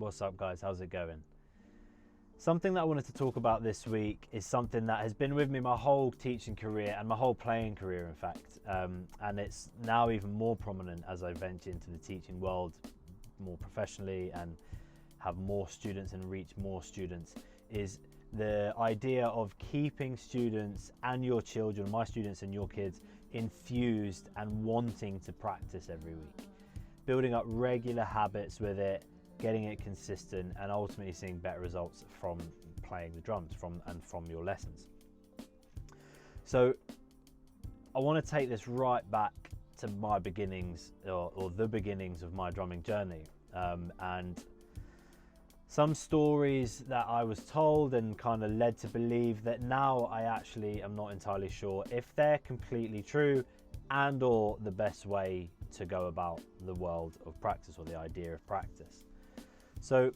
What's up, guys? How's it going? Something that I wanted to talk about this week is something that has been with me my whole teaching career and my whole playing career, in fact, and it's now even more prominent as I venture into the teaching world more professionally and have more students and reach more students, is the idea of keeping students and your children, my students and your kids, infused and wanting to practice every week, building up regular habits with it, getting it consistent, and ultimately seeing better results from playing the drums from your lessons. So I want to take this right back to my beginnings, or the beginnings of my drumming journey, and some stories that I was told and kind of led to believe that now I actually am not entirely sure if they're completely true and or the best way to go about the world of practice, or the idea of practice. So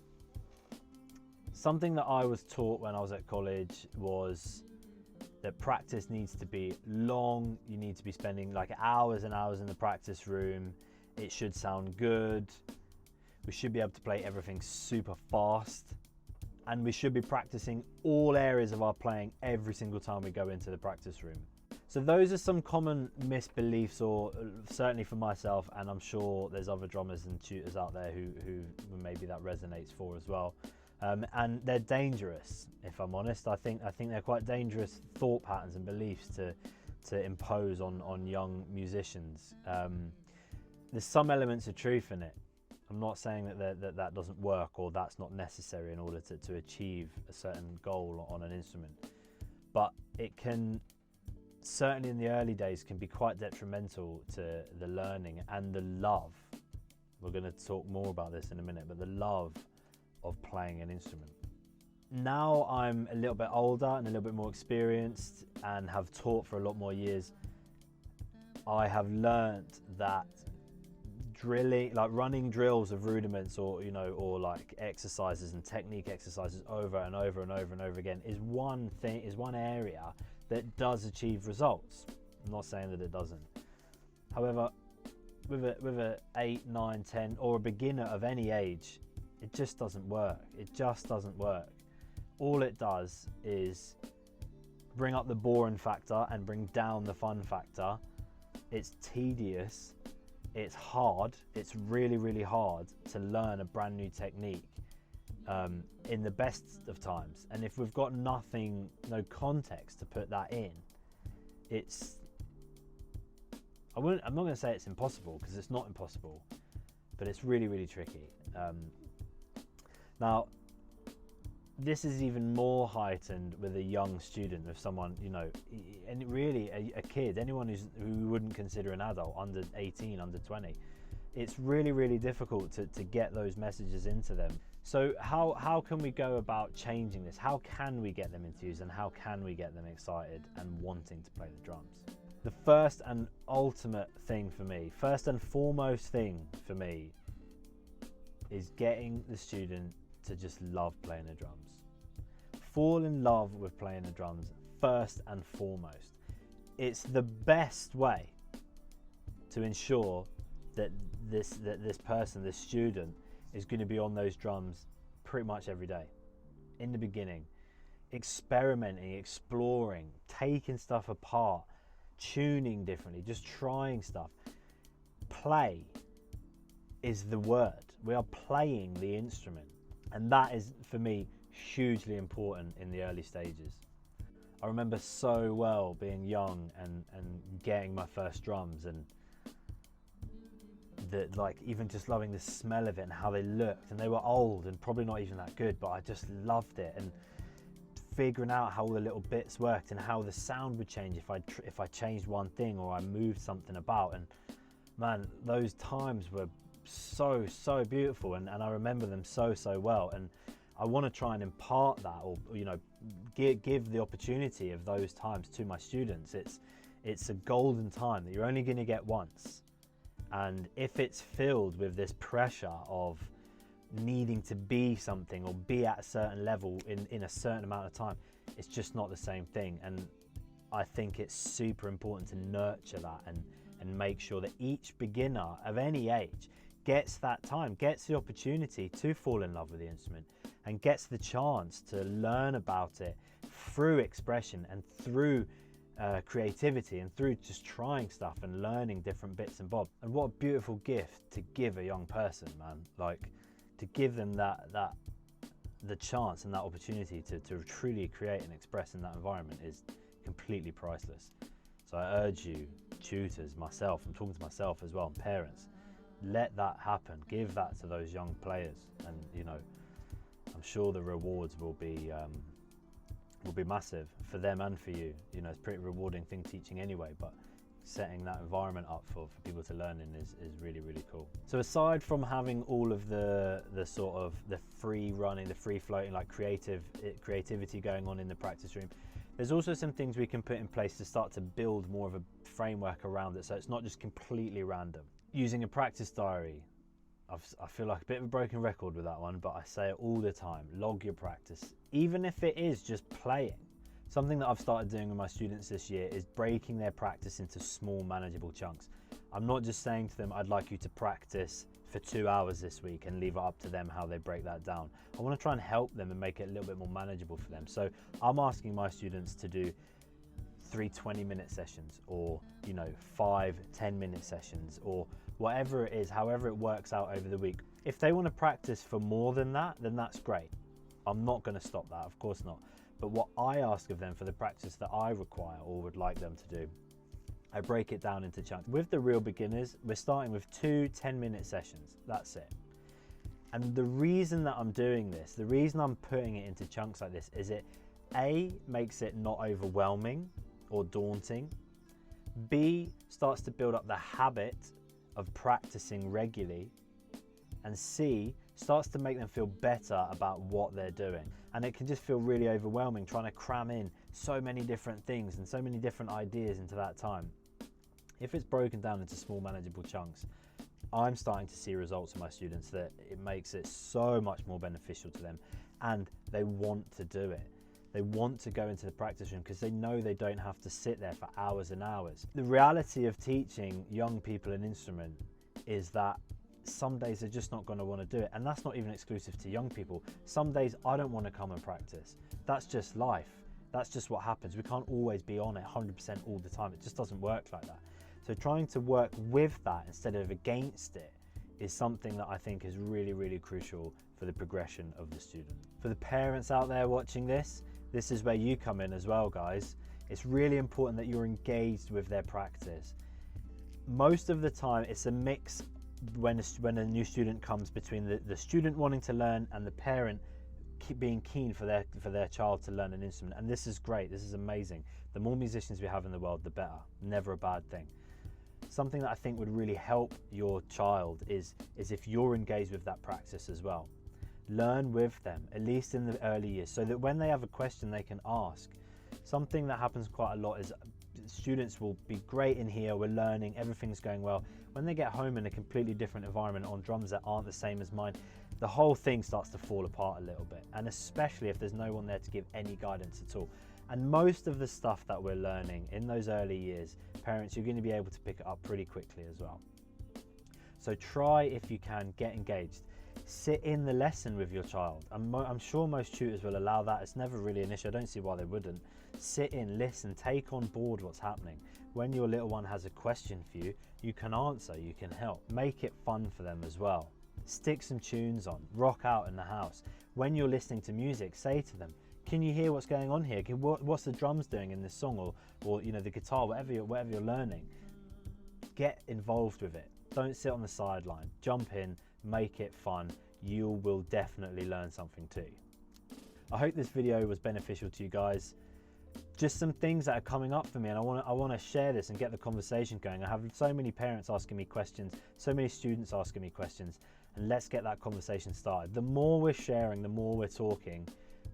something that I was taught when I was at college was that practice needs to be long. You need to be spending like hours and hours in the practice room. It should sound good. We should be able to play everything super fast, and we should be practicing all areas of our playing every single time we go into the practice room. So those are some common misbeliefs, or certainly for myself, and I'm sure there's other drummers and tutors out there who maybe that resonates for as well. And they're dangerous, if I'm honest. I think they're quite dangerous thought patterns and beliefs to impose on young musicians. There's some elements of truth in it. I'm not saying that doesn't work, or that's not necessary in order to achieve a certain goal on an instrument, but it can, certainly in the early days, can be quite detrimental to the learning and the love. We're going to talk more about this in a minute, but the love of playing an instrument. Now I'm a little bit older and a little bit more experienced and have taught for a lot more years. I have learnt that drilling, like running drills of rudiments, or or like exercises and technique exercises over and over and over and over again, is one area that does achieve results. I'm not saying that it doesn't. However, with a 8, 9, 10, or a beginner of any age, it just doesn't work. It just doesn't work. All it does is bring up the boring factor and bring down the fun factor. It's tedious. It's hard. It's really, really hard to learn a brand new technique in the best of times. And if we've got no context to put that in, I'm not going to say it's impossible, because it's not impossible, but it's really, really tricky. Now, this is even more heightened with a young student, with someone, and really a kid, anyone who wouldn't consider an adult, under 18, under 20. It's really, really difficult to get those messages into them. So how can we go about changing this? How can we get them enthused, and how can we get them excited and wanting to play the drums? The first and ultimate thing for me, first and foremost thing for me, is getting the student to just love playing the drums. Fall in love with playing the drums first and foremost. It's the best way to ensure that this student, is going to be on those drums pretty much every day. In the beginning, experimenting, exploring, taking stuff apart, tuning differently, just trying stuff. Play is the word. We are playing the instrument, and that is, for me, hugely important in the early stages. I remember so well being young and getting my first drums, and even just loving the smell of it and how they looked, and they were old and probably not even that good, but I just loved it, and figuring out how all the little bits worked and how the sound would change if I changed one thing or I moved something about. And man, those times were so beautiful, and I remember them so well, and I want to try and impart that, or give the opportunity of those times to my students. It's a golden time that you're only going to get once, and if it's filled with this pressure of needing to be something or be at a certain level in a certain amount of time, it's just not the same thing. And I think it's super important to nurture that and make sure that each beginner of any age gets that time, gets the opportunity to fall in love with the instrument, and gets the chance to learn about it through expression and through creativity and through just trying stuff and learning different bits and bobs. And what a beautiful gift to give a young person, man. Like, to give them the chance and that opportunity to truly create and express in that environment is completely priceless. So I urge you, tutors, myself, I'm talking to myself as well, and parents, let that happen. Give that to those young players, and you know, I'm sure the rewards will be massive for them and for you. You know, it's a pretty rewarding thing teaching anyway, but setting that environment up for people to learn in is really, really cool. So aside from having all of the sort of the free running, the free floating, like creativity going on in the practice room, there's also some things we can put in place to start to build more of a framework around it, so it's not just completely random. Using a practice diary. I feel like a bit of a broken record with that one, but I say it all the time. Log your practice, even if it is just playing. Something that I've started doing with my students this year is breaking their practice into small, manageable chunks. I'm not just saying to them, I'd like you to practice for 2 hours this week and leave it up to them how they break that down. I want to try and help them and make it a little bit more manageable for them. So I'm asking my students to do 3 20-minute sessions, or 5 10-minute sessions, or whatever it is, however it works out over the week. If they want to practice for more than that, then that's great. I'm not going to stop that, of course not. But what I ask of them for the practice that I require or would like them to do, I break it down into chunks. With the real beginners, we're starting with 2 10-minute sessions. That's it. And the reason that I'm doing this, the reason I'm putting it into chunks like this, is it A, makes it not overwhelming or daunting. B, starts to build up the habit of practicing regularly. And C, starts to make them feel better about what they're doing. And it can just feel really overwhelming trying to cram in so many different things and so many different ideas into that time. If it's broken down into small, manageable chunks, I'm starting to see results with my students that it makes it so much more beneficial to them, and they want to do it. They want to go into the practice room because they know they don't have to sit there for hours and hours. The reality of teaching young people an instrument is that some days they're just not going to want to do it, and that's not even exclusive to young people. Some days I don't want to come and practice. That's just life. That's just what happens. We can't always be on it 100% all the time. It just doesn't work like that. So trying to work with that instead of against it is something that I think is really, really crucial for the progression of the student. For the parents out there watching this, this is where you come in as well, guys. It's really important that you're engaged with their practice. Most of the time it's a mix when a new student comes between the student wanting to learn and the parent being keen for their child to learn an instrument. And this is great, this is amazing. The more musicians we have in the world, the better. Never a bad thing. Something that I think would really help your child is if you're engaged with that practice as well. Learn with them, at least in the early years, so that when they have a question they can ask. Something that happens quite a lot is students will be great in here, we're learning, everything's going well. When they get home in a completely different environment on drums that aren't the same as mine, the whole thing starts to fall apart a little bit, and especially if there's no one there to give any guidance at all. And most of the stuff that we're learning in those early years, parents, you're going to be able to pick it up pretty quickly as well. So try, if you can, get engaged. Sit in the lesson with your child. I'm sure most tutors will allow that. It's never really an issue. I don't see why they wouldn't. Sit in, listen, take on board what's happening. When your little one has a question for you, you can answer, you can help. Make it fun for them as well. Stick some tunes on, rock out in the house. When you're listening to music, say to them, can you hear what's going on here? What's the drums doing in this song, or the guitar, whatever you're learning? Get involved with it. Don't sit on the sideline. Jump in, make it fun. You will definitely learn something too. I hope this video was beneficial to you guys. Just some things that are coming up for me, and I want to share this and get the conversation going. I have so many parents asking me questions, so many students asking me questions, and let's get that conversation started. The more we're sharing, the more we're talking,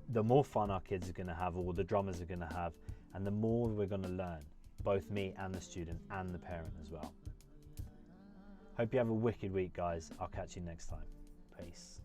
the more fun our kids are going to have, or the drummers are going to have, and the more we're going to learn, both me and the student and the parent as well. Hope you have a wicked week, guys. I'll catch you next time. Peace.